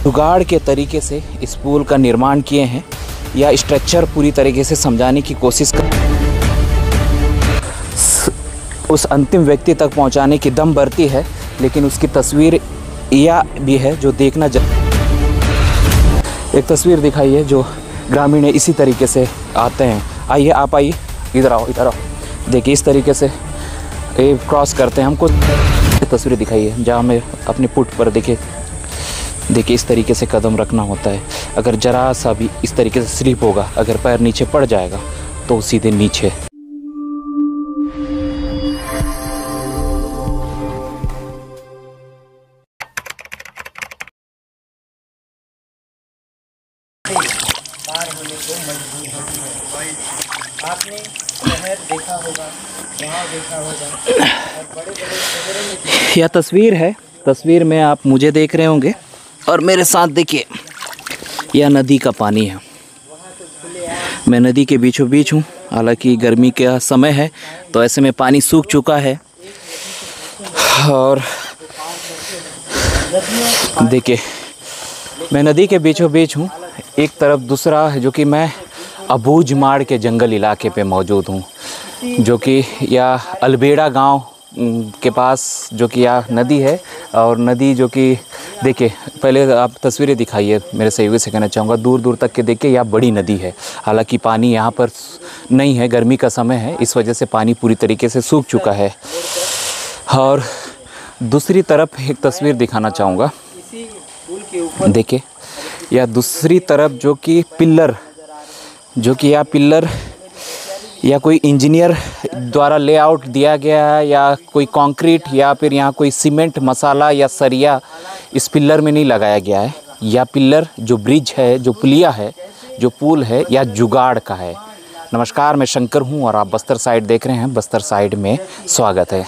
जुगाड़ के तरीके से इस पुल का निर्माण किए हैं या स्ट्रक्चर पूरी तरीके से समझाने की कोशिश कर उस अंतिम व्यक्ति तक पहुंचाने की दम भरती है, लेकिन उसकी तस्वीर यह भी है जो देखना एक तस्वीर दिखाई है जो ग्रामीण इसी तरीके से आते हैं। आइए आप आइए, इधर आओ इधर आओ। देखिए इस तरीके से क्रॉस करते हैं। हमको तस्वीर दिखाई है जहाँ हमें अपने पुट पर देखिए इस तरीके से कदम रखना होता है। अगर जरा सा भी इस तरीके से स्लिप होगा, अगर पैर नीचे पड़ जाएगा तो सीधे नीचे। पार होने को मजबूर होती है। आपने शहर देखा होगा, गाँव देखा होगा और बड़े-बड़े शहरों में यह तस्वीर है। तस्वीर में आप मुझे देख रहे होंगे और मेरे साथ देखिए यह नदी का पानी है। मैं नदी के बीचों बीच हूँ। हालांकि गर्मी का समय है तो ऐसे में पानी सूख चुका है। और देखिए मैं नदी के बीचों बीच हूँ। एक तरफ दूसरा है जो कि मैं अबूझमाड़ के जंगल इलाके पे मौजूद हूँ, जो कि यह अल्बेड़ा गांव के पास जो कि यह नदी है। और नदी जो कि देखिए, पहले आप तस्वीरें दिखाइए, मेरे सहयोगी से कहना चाहूँगा दूर दूर तक के देखिए यह बड़ी नदी है। हालांकि पानी यहाँ पर नहीं है, गर्मी का समय है, इस वजह से पानी पूरी तरीके से सूख चुका है। और दूसरी तरफ एक तस्वीर दिखाना चाहूँगा। देखिए या दूसरी तरफ जो कि पिल्लर, जो कि यह पिल्लर या कोई इंजीनियर द्वारा लेआउट दिया गया है या कोई कंक्रीट या फिर यहाँ कोई सीमेंट मसाला या सरिया इस पिल्लर में नहीं लगाया गया है। यह पिल्लर जो ब्रिज है, जो पुलिया है, जो पुल है, या जुगाड़ का है। नमस्कार, मैं शंकर हूँ और आप बस्तर साइड देख रहे हैं। बस्तर साइड में स्वागत है।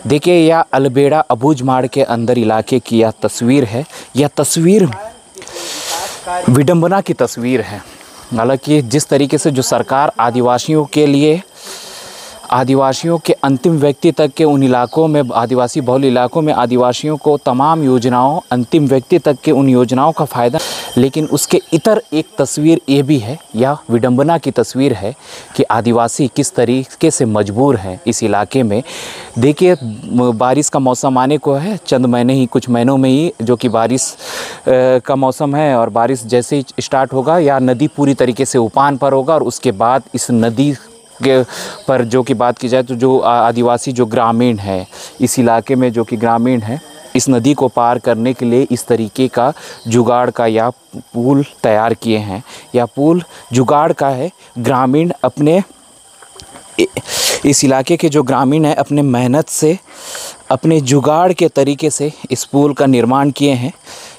देखिए यह अल्बेड़ा अबूझमाड़ के अंदर इलाके की यह तस्वीर है। यह तस्वीर विडंबना की तस्वीर है। हालांकि जिस तरीके से जो सरकार आदिवासियों के लिए, आदिवासियों के अंतिम व्यक्ति तक के उन इलाकों में, आदिवासी बहुल इलाकों में आदिवासियों को तमाम योजनाओं, अंतिम व्यक्ति तक के उन योजनाओं का फ़ायदा, लेकिन उसके इतर एक तस्वीर ये भी है, यह विडंबना की तस्वीर है कि आदिवासी किस तरीके से मजबूर हैं इस इलाके में। देखिए बारिश का मौसम आने को है, चंद महीने ही, कुछ महीनों में ही जो कि बारिश का मौसम है। और बारिश जैसे ही स्टार्ट होगा या नदी पूरी तरीके से उफान पर होगा और उसके बाद इस नदी के पर जो कि बात की जाए तो जो आदिवासी जो ग्रामीण है इस इलाके में, जो कि ग्रामीण है, इस नदी को पार करने के लिए इस तरीके का जुगाड़ का या पुल तैयार किए हैं। या पुल जुगाड़ का है। ग्रामीण अपने, इस इलाके के जो ग्रामीण हैं अपने मेहनत से, अपने जुगाड़ के तरीके से इस पुल का निर्माण किए हैं।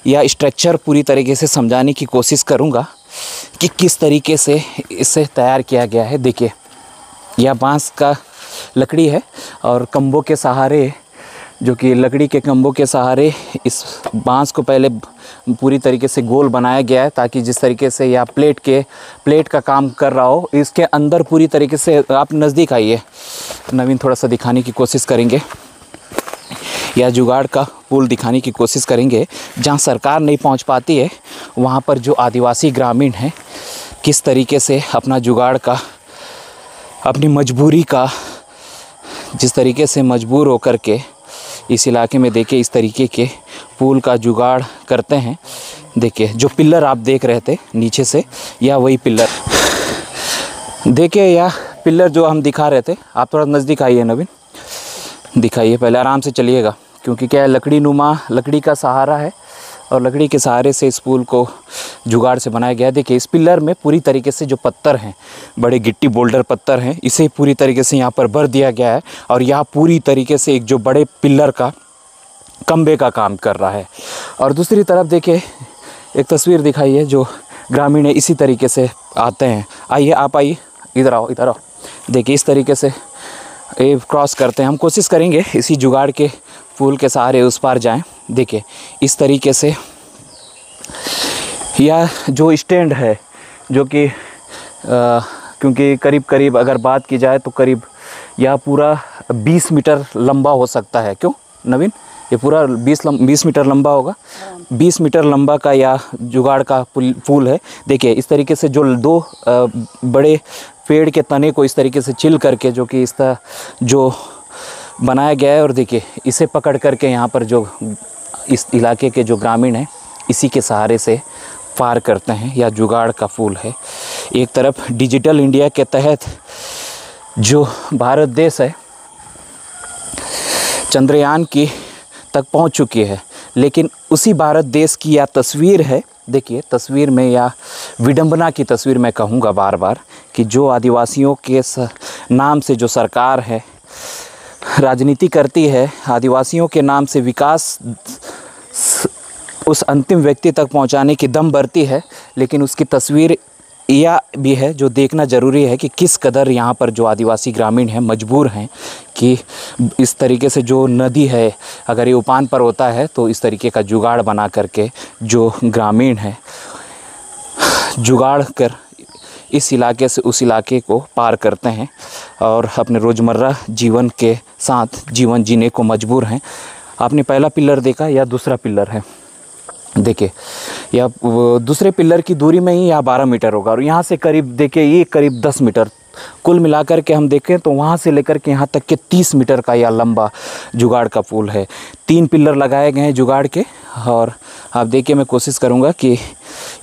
या स्ट्रक्चर पूरी तरीके से समझाने की कोशिश करूँगा कि किस तरीके से इसे तैयार किया गया है। देखिए यह बांस का लकड़ी है और कम्बों के सहारे, जो कि लकड़ी के कम्बों के सहारे इस बांस को पहले पूरी तरीके से गोल बनाया गया है, ताकि जिस तरीके से यह प्लेट का काम कर रहा हो। इसके अंदर पूरी तरीके से, आप नज़दीक आइए, नवीन थोड़ा सा दिखाने की कोशिश करेंगे, या जुगाड़ का पुल दिखाने की कोशिश करेंगे। जहाँ सरकार नहीं पहुँच पाती है वहाँ पर जो आदिवासी ग्रामीण हैं किस तरीके से अपना जुगाड़ का, अपनी मजबूरी का, जिस तरीके से मजबूर होकर के इस इलाके में देखिए इस तरीके के पुल का जुगाड़ करते हैं। देखिए जो पिल्लर आप देख रहे थे नीचे से, या वही पिल्लर, देखिए यह पिल्लर जो हम दिखा रहे थे। आप थोड़ा नज़दीक आइए नवीन, दिखाइए, पहले आराम से चलिएगा, क्योंकि क्या है, लकड़ी नुमा, लकड़ी का सहारा है और लकड़ी के सहारे से इस पुल को जुगाड़ से बनाया गया है। देखिए इस पिल्लर में पूरी तरीके से जो पत्थर हैं, बड़े गिट्टी बोल्डर पत्थर हैं, इसे पूरी तरीके से यहाँ पर भर दिया गया है और यहाँ पूरी तरीके से एक जो बड़े पिल्लर का खंबे का काम कर रहा है। और दूसरी तरफ देखिए एक तस्वीर दिखाई है जो ग्रामीण इसी तरीके से आते हैं। आइए आप आइए, इधर आओ इधर आओ। देखिए इस तरीके से क्रॉस करते हैं। हम कोशिश करेंगे इसी जुगाड़ के पुल के सहारे उस पार जाएं। देखिए इस तरीके से यह जो स्टैंड है, जो कि क्योंकि करीब अगर बात की जाए तो करीब यह पूरा 20 मीटर लंबा हो सकता है। क्यों नवीन, ये पूरा 20 मीटर लंबा होगा, 20 मीटर लंबा का या जुगाड़ का पुल है। देखिए इस तरीके से जो दो बड़े पेड़ के तने को इस तरीके से चिल करके जो कि इस तरह जो बनाया गया है, और देखिए इसे पकड़ करके यहाँ पर जो इस इलाके के जो ग्रामीण हैं इसी के सहारे से पार करते हैं, या जुगाड़ का पुल है। एक तरफ डिजिटल इंडिया के तहत जो भारत देश है चंद्रयान की तक पहुंच चुकी है, लेकिन उसी भारत देश की यह तस्वीर है। देखिए तस्वीर में या विडंबना की तस्वीर मैं कहूँगा बार बार कि जो आदिवासियों के नाम से जो सरकार है राजनीति करती है, आदिवासियों के नाम से विकास उस अंतिम व्यक्ति तक पहुंचाने की दम भरती है, लेकिन उसकी तस्वीर यह भी है जो देखना ज़रूरी है कि किस कदर यहाँ पर जो आदिवासी ग्रामीण हैं मजबूर हैं कि इस तरीके से जो नदी है अगर ये उफान पर होता है तो इस तरीके का जुगाड़ बना करके जो ग्रामीण है जुगाड़ कर इस इलाके से उस इलाके को पार करते हैं और अपने रोज़मर्रा जीवन के साथ जीवन जीने को मजबूर हैं। आपने पहला पिलर देखा या दूसरा पिलर है, देखिए या दूसरे पिलर की दूरी में ही यहाँ 12 मीटर होगा, और यहाँ से करीब देखिए ये करीब 10 मीटर, कुल मिलाकर के हम देखें तो वहाँ से लेकर के यहाँ तक के 30 मीटर का यह लंबा जुगाड़ का पुल है। 3 पिलर लगाए गए हैं जुगाड़ के, और आप देखिए मैं कोशिश करूँगा कि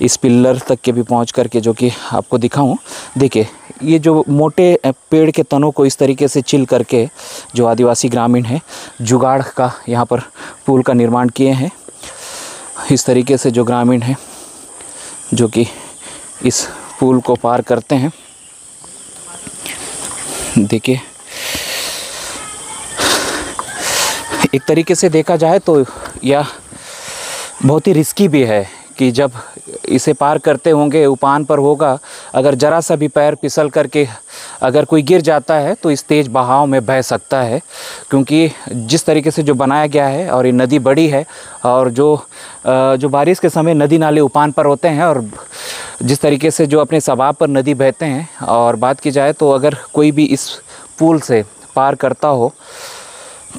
इस पिलर तक के भी पहुँच करके जो कि आपको दिखाऊँ। देखिए ये जो मोटे पेड़ के तनों को इस तरीके से चिल करके जो आदिवासी ग्रामीण हैं जुगाड़ का यहाँ पर पुल का निर्माण किए हैं। इस तरीके से जो ग्रामीण हैं जो कि इस पुल को पार करते हैं, देखिए एक तरीके से देखा जाए तो यह बहुत ही रिस्की भी है कि जब इसे पार करते होंगे उफान पर होगा, अगर ज़रा सा भी पैर फिसल करके अगर कोई गिर जाता है तो इस तेज़ बहाव में बह सकता है, क्योंकि जिस तरीके से जो बनाया गया है और ये नदी बड़ी है और जो बारिश के समय नदी नाले उफान पर होते हैं और जिस तरीके से जो अपने स्वभाव पर नदी बहते हैं, और बात की जाए तो अगर कोई भी इस पुल से पार करता हो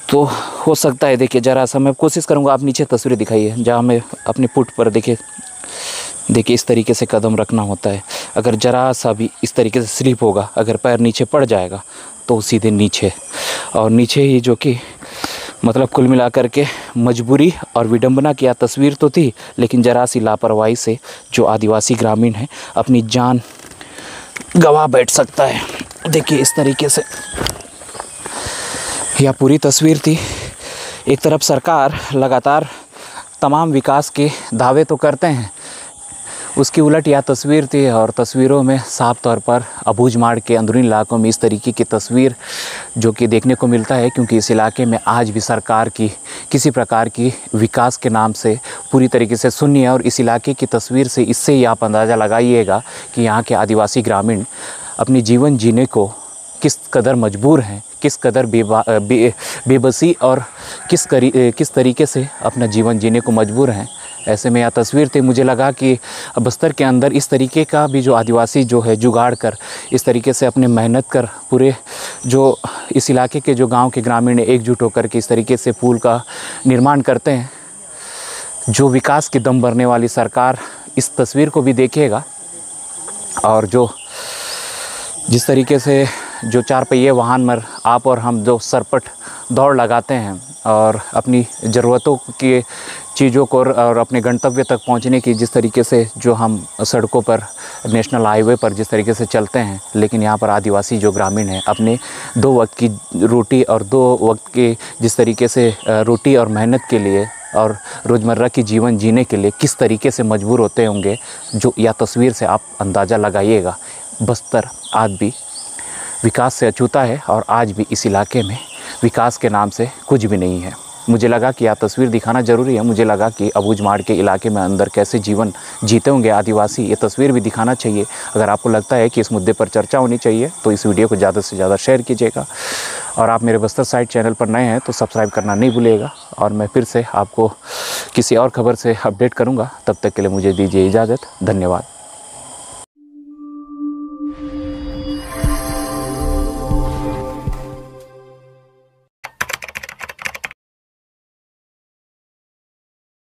तो हो सकता है, देखिए ज़रा सा मैं कोशिश करूँगा, आप नीचे तस्वीरें दिखाइए जहाँ मैं अपने पुट पर देखिए इस तरीके से कदम रखना होता है। अगर ज़रा सा भी इस तरीके से स्लिप होगा, अगर पैर नीचे पड़ जाएगा तो सीधे नीचे, और नीचे ही जो कि मतलब कुल मिलाकर के मजबूरी और विडंबना की तस्वीर तो थी, लेकिन ज़रा सी लापरवाही से जो आदिवासी ग्रामीण है अपनी जान गंवा बैठ सकता है। देखिए इस तरीके से यह पूरी तस्वीर थी। एक तरफ सरकार लगातार तमाम विकास के दावे तो करते हैं, उसकी उलट यह तस्वीर थी, और तस्वीरों में साफ तौर पर अबूझमाड़ के अंदरूनी इलाकों में इस तरीके की तस्वीर जो कि देखने को मिलता है, क्योंकि इस इलाके में आज भी सरकार की किसी प्रकार की विकास के नाम से पूरी तरीके से शून्य है। और इस इलाके की तस्वीर से इससे ही आप अंदाज़ा लगाइएगा कि यहाँ के आदिवासी ग्रामीण अपनी जीवन जीने को किस कदर मजबूर हैं, किस कदर बेबसी और किस तरीके से अपना जीवन जीने को मजबूर हैं। ऐसे में यह तस्वीर थी, मुझे लगा कि बस्तर के अंदर इस तरीके का भी जो आदिवासी जो है जुगाड़ कर इस तरीके से अपने मेहनत कर पूरे जो इस इलाके के जो गांव के ग्रामीण एकजुट होकर के इस तरीके से पुल का निर्माण करते हैं, जो विकास की दम भरने वाली सरकार इस तस्वीर को भी देखेगा, और जो जिस तरीके से जो 4 पहिए वाहन में आप और हम जो सरपट दौड़ लगाते हैं और अपनी ज़रूरतों की चीज़ों को और अपने गंतव्य तक पहुंचने की जिस तरीके से जो हम सड़कों पर नेशनल हाईवे पर जिस तरीके से चलते हैं, लेकिन यहाँ पर आदिवासी जो ग्रामीण हैं अपने 2 वक्त की रोटी और 2 वक्त के जिस तरीके से रोटी और मेहनत के लिए और रोज़मर्रा की जीवन जीने के लिए किस तरीके से मजबूर होते होंगे, जो यह तस्वीर से आप अंदाज़ा लगाइएगा। बस्तर आज भी विकास से अछूता है और आज भी इस इलाके में विकास के नाम से कुछ भी नहीं है। मुझे लगा कि यह तस्वीर दिखाना ज़रूरी है। मुझे लगा कि अबूझमाड़ के इलाके में अंदर कैसे जीवन जीते होंगे आदिवासी, ये तस्वीर भी दिखाना चाहिए। अगर आपको लगता है कि इस मुद्दे पर चर्चा होनी चाहिए तो इस वीडियो को ज़्यादा से ज़्यादा शेयर कीजिएगा, और आप मेरे बस्तर साइड चैनल पर नए हैं तो सब्सक्राइब करना नहीं भूलिएगा। और मैं फिर से आपको किसी और खबर से अपडेट करूँगा, तब तक के लिए मुझे दीजिए इजाज़त। धन्यवाद।